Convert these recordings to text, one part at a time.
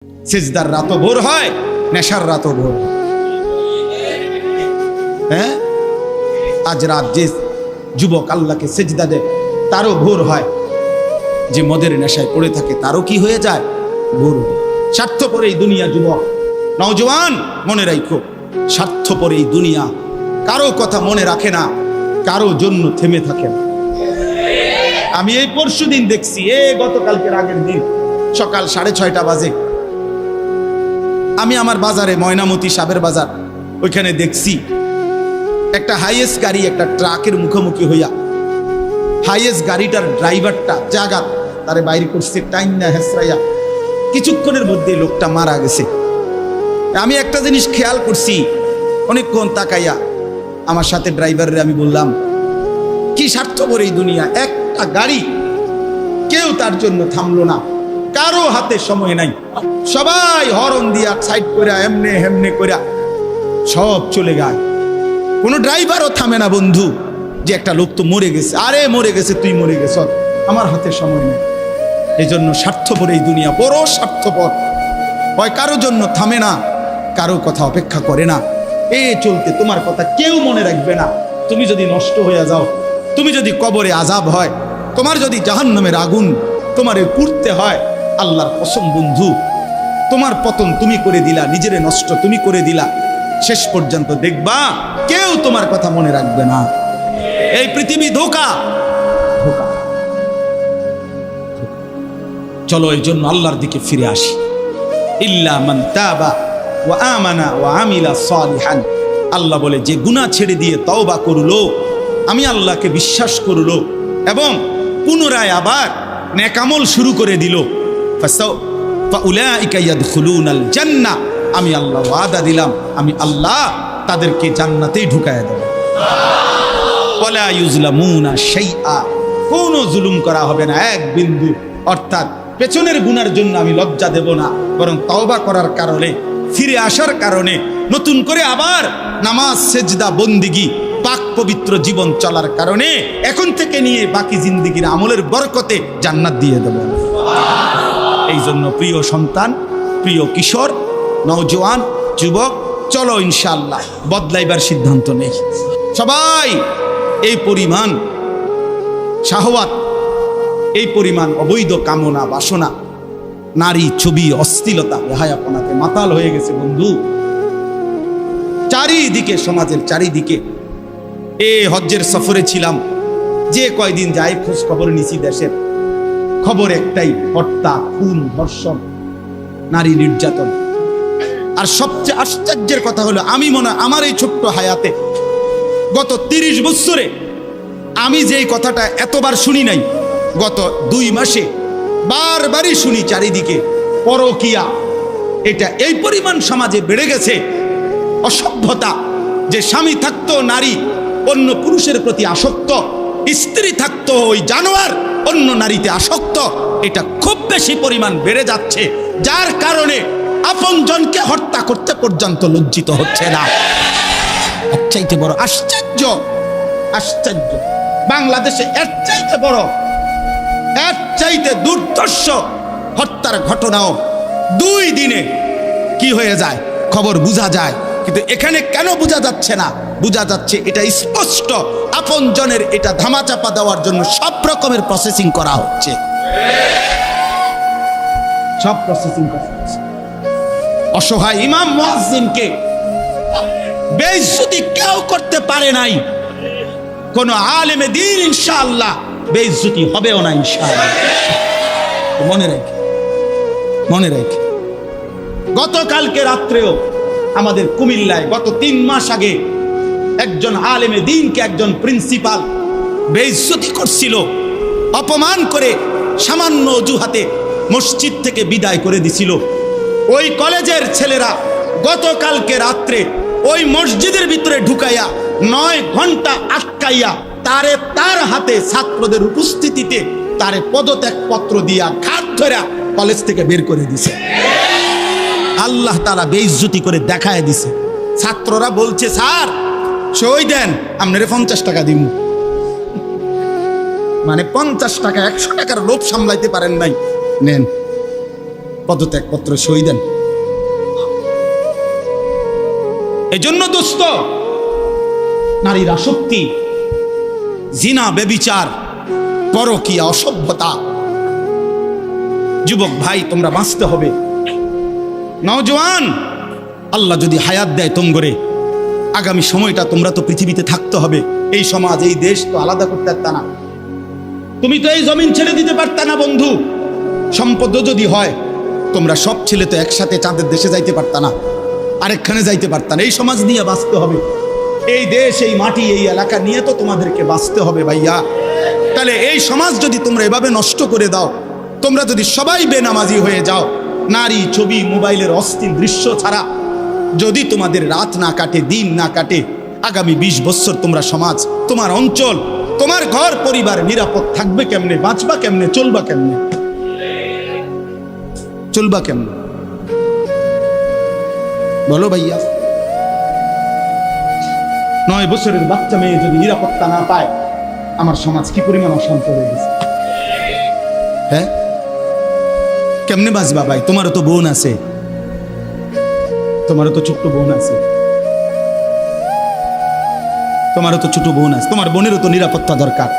সিজদার রাতও ভোর হয়, নেশার রাতও ভোর হয়। হ্যাঁ, আজ রাত যে যুবক আল্লাহকে সিজদা দেয় তারও ভোর হয়, যে মদের নেশায় পড়ে থাকে তারও কি হয়ে যায়, ভোর হয়। স্বার্থপর এই দুনিয়া যুবক, নওজওয়ান মনে রাখো, স্বার্থপর এই দুনিয়া কারো কথা মনে রাখে না, কারো জন্য থেমে থাকে না। আমি এই পরশুদিন দেখছি, গতকালকের আগের দিন সকাল 6:30 বাজে আমি আমার বাজারে, ময়নামতি সাবের বাজার, ওইখানে দেখছি একটা হাইয়েস্ট গাড়ি একটা ট্রাকের মুখোমুখি হইয়া, হাইয়েস্ট গাড়িটার ড্রাইভারটা জাগাত তারে বাইরে করছে টাইম না হেসরাইয়া, কিছুক্ষণের মধ্যে লোকটা মারা গেছে। আমি একটা জিনিস খেয়াল করছি, অনেকক্ষণ তাকাইয়া আমার সাথে ড্রাইভারের আমি বললাম, কি স্বার্থপর এই দুনিয়া, একটা গাড়ি কেউ তার জন্য থামলো না, কারো হাতে সময় নাই, সবাই হরন দিয়া সাইড করে এমনে হেমনে করে সব চলে যায়, কোনো ড্রাইভারও থামে না বন্ধু, যে একটা লোক তো মরে গেছে, আরে মরে গেছে, তুই মরে গেছ, আমার হাতে সময় নেই। এই জন্য স্বার্থপর এই দুনিয়া, বড় স্বার্থপর, হয় কারো জন্য থামে না, কারো কথা অপেক্ষা করে না। চলতে তোমার কথা কেউ মনে রাখবে না। তুমি যদি নষ্ট হয়ে যাও, তুমি যদি কবরে আযাব হয়, তোমার যদি জাহান্নামের আগুন তোমারে পুড়তে হয়, আল্লাহর কসম বন্ধু, তোমার পতন তুমি করে দিলা, নিজেরে নষ্ট তুমি করে দিলা, শেষ পর্যন্ত দেখবা কেউ তোমার কথা মনে রাখবে না। এই পৃথিবী ধোঁকা, ধোঁকা। চলো এই জন্য আল্লাহর দিকে ফিরে আসি। ইল্লা মান তাবা ওয়া আমানা ওয়া আমিলা সালিহান, আল্লাহ বলে যে গুনাহ ছেড়ে দিয়ে তওবা করলো, আমি আল্লাহকে বিশ্বাস করলো এবং পুনরায় আবার নেক আমল শুরু করে দিল, ফাউলাইকা ইয়াদখুলুনাল জান্নাহ, আমি আল্লাহ ওয়াদা দিলাম, আমি আল্লাহ তাদেরকে জান্নাতেই ঢুকায়া দেব। ওয়ালা ইউজলামুনা শাইআ, কোনো জুলুম করা হবে না এক বিন্দু। অর্থাৎ পেছনের গুনার জন্য আমি লজ্জা দেব না, বরং তওবা করার কারণে, ফিরে আসার কারণে, নতুন করে আবার নামাজ সেজদা বন্দিগি পাক পবিত্র জীবন চলার কারণে এখন থেকে নিয়ে বাকি জিন্দেগির আমলের বরকতে জান্নাত দিয়ে দেব। এই জন্য প্রিয় সন্তান, প্রিয় কিশোর, নওজওয়ান, যুবক, চলো ইনশাআল্লাহ বদলাইবার সিদ্ধান্ত নেই। সবাই এই পরিমাণ শাহওয়াত, এই পরিমাণ অবৈধ কামনা বাসনা, নারী ছবি, অশ্লীলতা, বেহায়াপনাতে মাতাল হয়ে গেছে বন্ধু চারিদিকে, সমাজের চারিদিকে। হজ্জের সফরে ছিলাম, যে কয়দিন যাই খোঁজ খবর নিছি, দেশের খবর একটাই, হত্যা, খুন, ধর্ষণ, নারী নির্যাতন। আর সবচেয়ে আশ্চর্যের কথা হলো, আমি মনে হয় আমার এই ছোট্ট হায়াতে গত 30 বছরে আমি যেই কথাটা এতবার শুনি নাই, গত 2 মাসে বারবারই শুনি চারিদিকে পরকিয়া। এটা এই পরিমাণ সমাজে বেড়ে গেছে, অসভ্যতা, যে স্বামী থাকতো নারী অন্য পুরুষের প্রতি আসক্ত, স্ত্রী থাকতো ওই জানোয়ার অন্য নারীতে আসক্ত, এটা খুব বেশি পরিমাণ বেড়ে যাচ্ছে, যার কারণে আপনজনকে হত্যা করতে পর্যন্ত লজ্জিত হচ্ছে না। এর চাইতে বড় আশ্চর্য, আশ্চর্য বাংলাদেশে এর চাইতে বড়, এর চাইতে দুর্ধর্ষ হত্যার ঘটনাও 2 দিনে কি হয়ে যায় খবর বোঝা যায়। কিন্তু এখানে কেন বোঝা যাচ্ছে না? বোঝা যাচ্ছে এটা স্পষ্ট, আপনজনের এটা ধামাচাপা দেওয়ার জন্য সব রকমের প্রসেসিং করা হচ্ছে, সব প্রসেসিং করা হচ্ছে। অসহায় ইমাম মুয়াজ্জিনকে বেইজ্জতি কেউ করতে পারে নাই, কোন আলেমে দ্বীন ইনশাআল্লাহ বেইজ্জতি হবেও না ইনশাআল্লাহ। মনে রেখে, মনে রেখে, গতকালকে রাত্রেও আমাদের কুমিল্লায় গত 3 মাস আগে একজন আলেমে দ্বীনকে একজন প্রিন্সিপাল বেইজ্জতি করছিল, অপমান করে সামান্য অজুহাতে মসজিদ থেকে বিদায় করে দিছিল। ওই কলেজের ছেলেরা গতকালকে রাত্রে ওই মসজিদের ভিতরে ঢুকাইয়া 9 ঘন্টা আটকাইয়া তারে, তার হাতে ছাত্রদের উপস্থিতিতে তারে পদত্যাগ পত্র দিয়া ঘাট ধরে কলেজ থেকে বের করে দিছে। আল্লাহ তাআলা বেইজ্জতি করে দেখায় দিছে। ছাত্ররা বলছে, স্যার সই দেন, আপনারে 50 টাকা দিব। মানে 50 টাকা, 100 টাকার লোভ সামলাইতে পারেন নাই, নেন। পদত্যাগপত্র সই দেন। এই জন্য দোস্ত, নারীর আসক্তি, জিনা, বেবিচার, পরকীয়া, অসভ্যতা, যুবক ভাই তোমরা বাঁচতে হবে। নওজোয়ান, আল্লাহ যদি হায়াত দেয় তোমরে, আগামী সময়টা তোমরা তো পৃথিবীতে থাকতে হবে। এই সমাজ, এই দেশ তো আলাদা করতে পারতা না, তুমি তো এই জমিন ছেড়ে দিতে পারতা না বন্ধু। সম্পদ যদি হয়, তোমরা সব ছেলে তো একসাথে চাঁদের দেশে যাইতে পারতা না, আরেকখানে যাইতে পারতা না। এই সমাজ নিয়ে বাঁচতে হবে, এই দেশ, এই মাটি, এই এলাকা নিয়ে তো তোমাদেরকে বাঁচতে হবে ভাইয়া। তাহলে এই সমাজ যদি তোমরা এভাবে নষ্ট করে দাও, তোমরা যদি সবাই বেনামাজি হয়ে যাও, নারী, ছবি, মোবাইলের অস্থির দৃশ্য ছাড়া যদি তোমাদের রাত না কাটে, দিন না কাটে, আগামী 20 বছর তোমরা সমাজ, তোমার অঞ্চল, তোমার ঘর পরিবার নিরাপদ থাকবে কেমনে? বাঁচবা কেমনে? চলবা কেমনে? চলবা কেমনে বলো ভাইয়া? 9 বছরের বাচ্চা মেয়ে যদি নিরাপত্তা না পায়, আমার সমাজ কি পরিমাণ অশান্ত হয়ে গেছে। হ্যাঁ, কেমনে বাঁচবা ভাই? তোমারও তো বোন আছে, তোমারও তো ছোট্ট বোন আছে, তোমারও তো ছোট বোন আছে, তোমার বোনেরও তো নিরাপত্তা দরকার।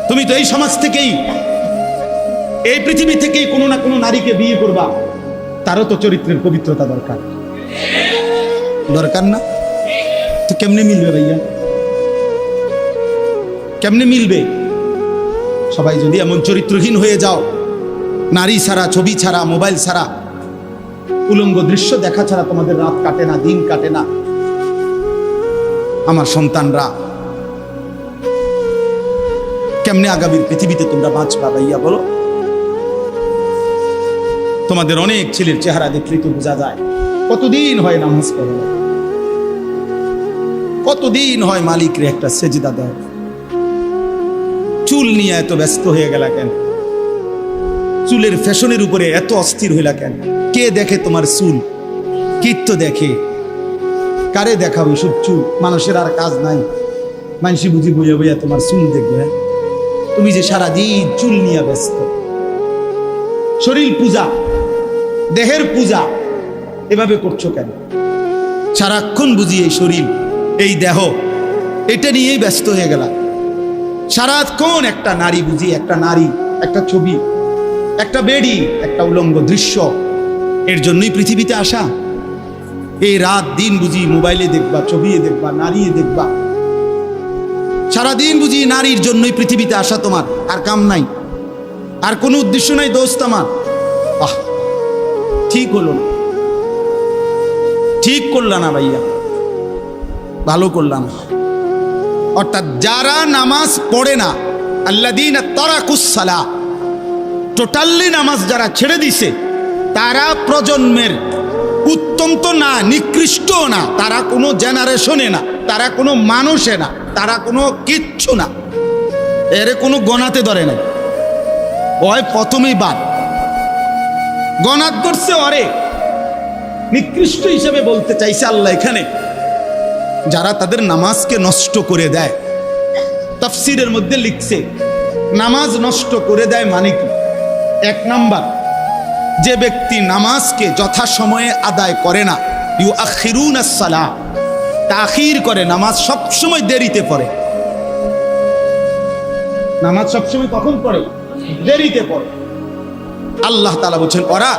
তুমি তো এই সমাজ থেকেই, এই পৃথিবী থেকেই কোনো না কোনো নারীকে বিয়ে করবা, তারও তো চরিত্রের পবিত্রতা দরকার, দরকার না? তো কেমনে মিলবে ভাইয়া? কেমনে মিলবে? সবাই যদি এমন চরিত্রহীন হয়ে যাও, নারী ছাড়া, ছবি ছাড়া, মোবাইল ছাড়া, উলঙ্গ দৃশ্য দেখা ছাড়া তোমাদের রাত কাটে না, দিন কাটে না, আমার সন্তানরা কেমনে আগামীর পৃথিবীতে তোমরা বাঁচবা ভাইয়া বলো? তোমাদের অনেক ছেলের চেহারা দেখলেই তো বোঝা যায় কতদিন হয় নামাজ পড়ে, কতদিন হয় মালিকরে একটা সেজদা দেয়। চুল নিয়ে এত ব্যস্ত হয়ে গেলা কেন? চুলের ফ্যাশনের উপরে এত অস্থির হইলা কেন? কে দেখে তোমার চুল? কীর্ত দেখে? কারে দেখাবো এসব চুল? মানুষের আর কাজ নাই, মানুষই বুঝি বইয়া বইয়া তোমার চুল দেখবে। তুমি যে সারাদিন চুল নিয়ে ব্যস্ত, শরীর পূজা, দেহের পূজা এভাবে করছো কেন? সারাক্ষণ বুঝি এই শরীর, এই দেহ, এটা নিয়েই ব্যস্ত হয়ে গেলা। সারাক্ষণ একটা নারী বুঝি, একটা নারী, একটা ছবি, একটা বেডি, একটা উলঙ্গ দৃশ্য, এর জন্যই পৃথিবীতে আসা। এই রাত দিন বুঝি মোবাইলে দেখবা, ছবি দেখবা, নারী দেখবা, সারাদিন বুঝি নারীর জন্যই পৃথিবীতে আসা। তোমার আর কাম নাই, আর কোনো উদ্দেশ্য নাই দোস্ত আমার। ঠিক হলো না, ঠিক করলা না ভাইয়া, ভালো করলাম। অর্থাৎ যারা নামাজ পড়ে না, আল্লাযীনা তারাকুস সালাহ, টোটালি নামাজ যারা ছেড়ে দিছে, তারা প্রজন্মের উত্তম তো না, নিকৃষ্ট না, তারা কোনো জেনারেশনে না, তারা কোনো মানুষে না, তারা কোনো কিচ্ছু না, এর কোনো গণাতে ধরে না। ওই প্রথমেই বাদ গণাত করছে, অরে নিকৃষ্ট হিসেবে বলতে চাইছে আল্লাহ এখানে যারা তাদের নামাজকে নষ্ট করে দেয়। তাফসীরের মধ্যে লিখছে নামাজ নষ্ট করে দেয় মানে কি? 1 নাম্বার, যে ব্যক্তি নামাজকে যথাসময়ে আদায় করে না, ইউআখিরুনাস সালাহ, তাখির করে, নামাজ সবসময় দেরিতে পড়ে। নামাজ সবসময় কখন পড়ে? দেরিতে পড়ে। আল্লাহ তাআলা বলছেন ওরা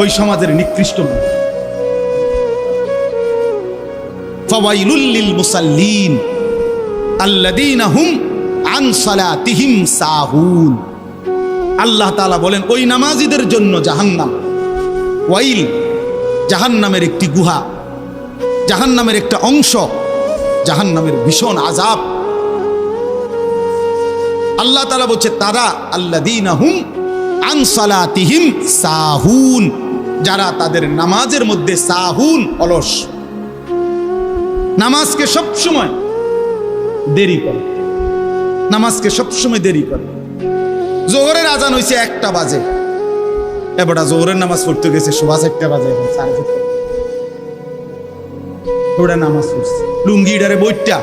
ওই সমাজের নিকৃষ্ট মানুষ। ফাওয়াইলুল লিল মুসাল্লিন আল্লাযীনা হুম আন সালাতিহিম সাহুন। আল্লাহ তাআলা বলেন ওই নামাজীদের জন্য জাহান্নাম। ওয়াইল, জাহান্নামের একটি গুহা, জাহান্নামের একটা অংশ, জাহান্নামের ভীষণ আযাব। আল্লাহ তাআলা বলছে তারা আল্লাযীনা হুম আন সালাতিহিম সাহুন, যারা তাদের নামাজের মধ্যে সাহুন, অলস, নামাজকে সবসময় দেরি করে, নামাজকে সবসময় দেরি করে। জোহরের আজান হয়েছে 1টা বাজে, এবারটা জোহরের নামাজ পড়তে গেছে 1:15 বাজে, এখন 4:30 ওরা নামাজ পড়ছে লুঙ্গিটারে বইটা,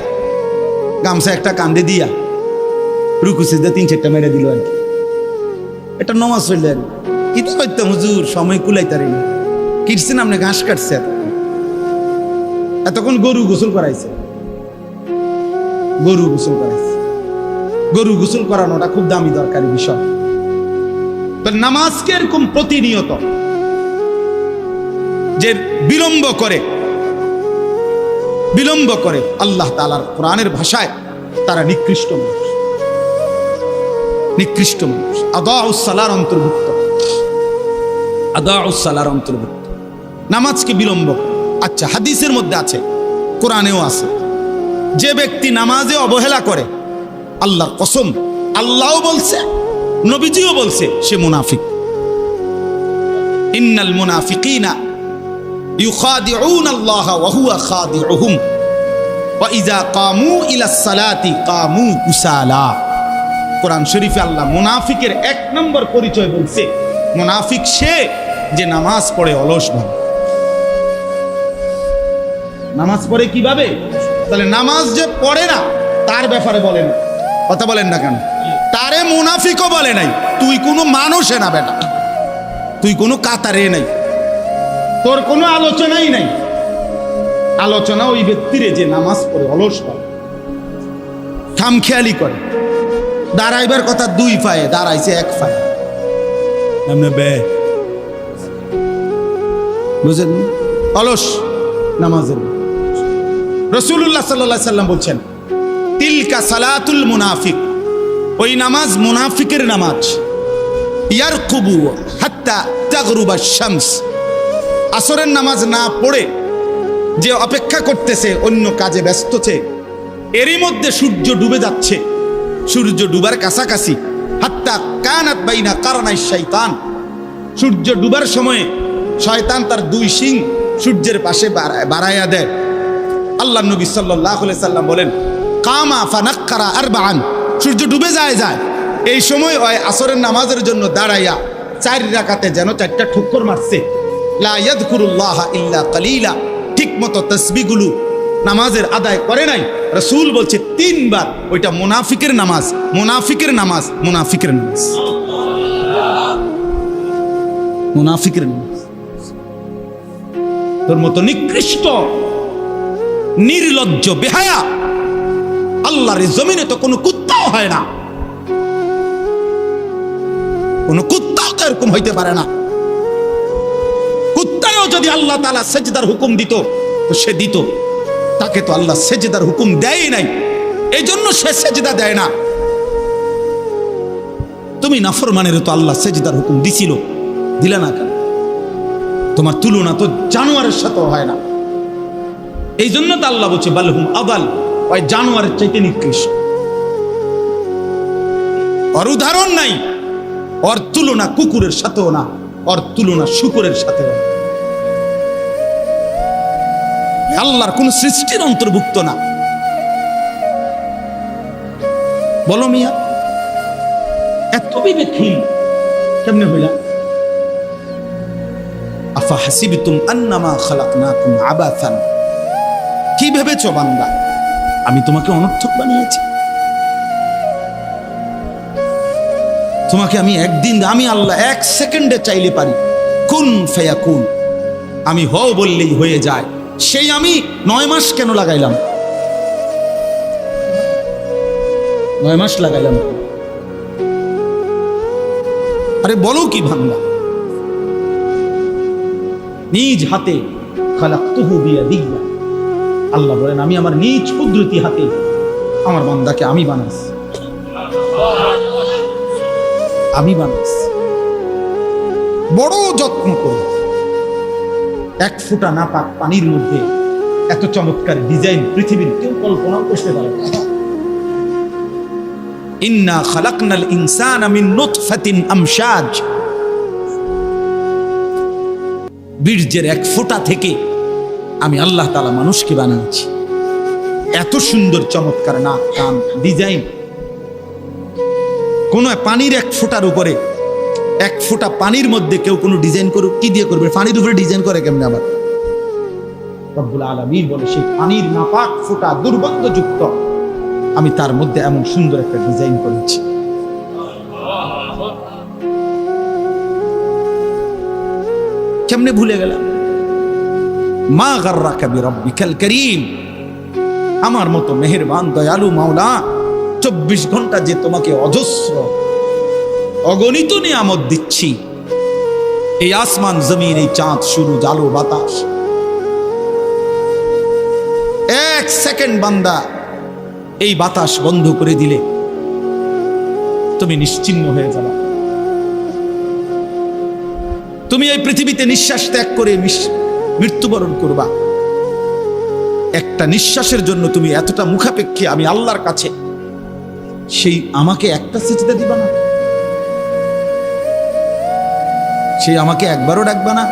গামছা একটা কান্দে দিয়া, রুকু সিজদা 3-4টা মেরে দিল আর কি। এটা নমাজ হইলে আর কি তো করতাম হুজুর, সময় কুলাইতারি না। কিটছেন আপনি, ঘাস কাটছে, এতক্ষণ গরু গোসল করাইছে, গরু গোসল করাইছে। গরু গোসল করানোটা খুব দামি দরকারি বিষয়। নামাজকে এরকম প্রতিনিয়ত যে বিলম্ব করে আল্লাহ তাআলার কোরআনের ভাষায় তারা নিকৃষ্ট মানুষ, নিকৃষ্ট মানুষ। আদাউস সালার অন্তর্ভুক্ত, আদাউস সালার অন্তর্ভুক্ত নামাজকে বিলম্ব। আচ্ছা, হাদিসের মধ্যে আছে, কোরআনেও আছে, যে ব্যক্তি নামাজে অবহেলা করে, আল্লাহর কসম, আল্লাহও বলছে, নবীজিও বলছে, সে মুনাফিক। ইন্নাল মুনাফিকিনা ইউখাদিউনা আল্লাহ ওয়া হুয়া খাদিউহুম ওয়া ইযা কামু ইলাস সালাতি কামু কুসালা। কোরআন শরীফে আল্লাহ মুনাফিকের এক নম্বর পরিচয় বলছে, মুনাফিক সে যে নামাজ পড়ে অলসভাবে। নামাজ পড়ে কিভাবে? তাহলে নামাজ যে পড়ে না তার ব্যাপারে বলেন, কথা বলেন না কেন? তারে মুনাফিকও বলে নাই। তুই কোনো মানুষে না বেটা, তুই কোনো কাতারে নাই, তোর কোনো আলোচনাই নাই। আলোচনা ওই ব্যক্তিরে যে নামাজ পড়ে অলসভাবে, খামখেয়ালি করে। দাঁড়াইবার কথা দুই পায়ে, দাঁড়াইছে এক পায়ে, বুঝেন? অলস নামাজের। রাসূলুল্লাহ সাল্লাল্লাহু আলাইহি সাল্লাম বলছেন, তিলকা সালাতুল মুনাফিক, ওই নামাজ মুনাফিকের নামাজ। ইয়ারকুবু হাত্তা তাগরুবা শামস, আসরের নামাজ না পড়ে যে অপেক্ষা করতেছে, অন্য কাজে ব্যস্তছে, এরই মধ্যে সূর্য ডুবে যাচ্ছে, সূর্য ডুবার কাছাকাছি। হাত্তা কানাত বাইনা কারনাই শয়তান, সূর্য ডুবার সময়ে শয়তান তার দুই শিং সূর্যের পাশে বাড়াইয়া দেয়। আল্লাহ নবী সাল্লাল্লাহু আলাইহি সাল্লাম বলেন, কামা ফানাক্কারা আরবাআন, সূর্য ডুবে যায়, এই সময় ওই আসরের নামাজের জন্য দাঁড়াইয়া 4 রাকাতে যেন 4টা ঠুক্কর মারছে। লা ইয়াযকুরুল্লাহ ইল্লা কালিলা, ঠিক মতো তাসবিহগুলো নামাজের আদায় করে নাই। রাসূল বলছে 3 বার, ওইটা মুনাফিকের নামাজ, মুনাফিকের নামাজ, মুনাফিকের নামাজ, মুনাফিকের নামাজ। তোর মতো নিকৃষ্ট নির্লজ্জ বেহায়া আল্লাহর জমিনে তো কোনো কুত্তাও হয় না, কোনো কুত্তাও তো এরকম হইতে পারে না। কুত্তাও যদি আল্লাহ তাআলা সেজদার হুকুম দিত তো সে দিত, তাকে তো আল্লাহ সেজদার হুকুম দেয় নাই, এই জন্য সে সেজদা দেয় না। তুমি নাফরমানের তো আল্লাহ সেজদার হুকুম দিছিল, দিলা না কেন? তোমার তুলনা তো জানোয়ারের সাথেও হয় না। এই জন্য তো আল্লাহ বলছে বালহুম আদাল, ওই জানোয়ারের চাইতে নিকৃষ্ট। ওর উদাহরণ নাই, ওর তুলনা কুকুরের সাথেও না, ওর তুলনা শুকরের সাথেও না। আল্লাহর কোন সৃষ্টির অন্তর্ভুক্ত না। বলো মিয়া, এত বিবেকহীন কেমনে হইলা? আফা হাসিবতুম আন্নামা খালাকনাকুম আবাসান, কি ভেবেছো বান্দা আমি তোমাকে অনর্থক বানিয়েছি? তোমাকে আমি একদিন, আমি আল্লাহ 1 সেকেন্ডে চাইলে পারি, কুন ফায়াকুন, আমি হও বললেই হয়ে যায়। সেই আমি 9 মাস কেন লাগাইলাম? 9 মাস লাগাইলাম। আরে বলো কি বান্দা, নিজ হাতে খালাকতুহু বিয়াদিয়া, আল্লাহ বলেন আমি আমার নিজ কুদরতি হাতে আমার বান্দাকে আমি বানাইছি, আমি বানাইছি। বড় যত্ন করে 1 ফোঁটা নাপাক পানির মধ্যে এত চমৎকার ডিজাইন পৃথিবীর কেউ কল্পনাও করতে পারে না। ইন্না খালাকনাল ইনসানা মিন নুতফাতিন আমশাজ, বীর্যের 1 ফোঁটা থেকে আমি আল্লাহ তাআলা মানুষকে বানিয়েছি। এত সুন্দর চমৎকার নাক কান ডিজাইন। কোন পানির 1 ফোঁটার উপরে, 1 ফোঁটা পানির মধ্যে কেউ কোনো ডিজাইন করুক, কি দিয়ে করবে? পানির উপরে ডিজাইন করে কেমনে? আবার রব্বুল আলামিন বলে সেই পানির নাপাক ফোঁটা দুর্গন্ধযুক্ত, আমি তার মধ্যে এমন সুন্দর একটা ডিজাইন করেছি। কেমনে ভুলে গেলাম? মা গাররাকা বিরাব্বিকাল কারীম, আমার মতো মেহেরবান দয়ালু মাওলা 24 ঘন্টা যে তোমাকে অজস্র অগণিত নিয়ামত দিচ্ছি, এই আসমান জমিন, এই চাঁদ সূরজ আলো বাতাস, 1 সেকেন্ড বান্দা এই বাতাস বন্ধ করে দিলে তুমি নিশ্চিহ্ন হয়ে যাবে। তুমি এই পৃথিবীতে নিঃশ্বাস ত্যাগ করে মৃত্যুবরণ করবা। একটা নিঃশ্বাসের জন্য তুমি এতটা মুখাপেক্ষী আমি আল্লাহর কাছে, সেই আমাকে একটা সিজদা দিবা না? সেই আমাকে একবারও ডাকবা না?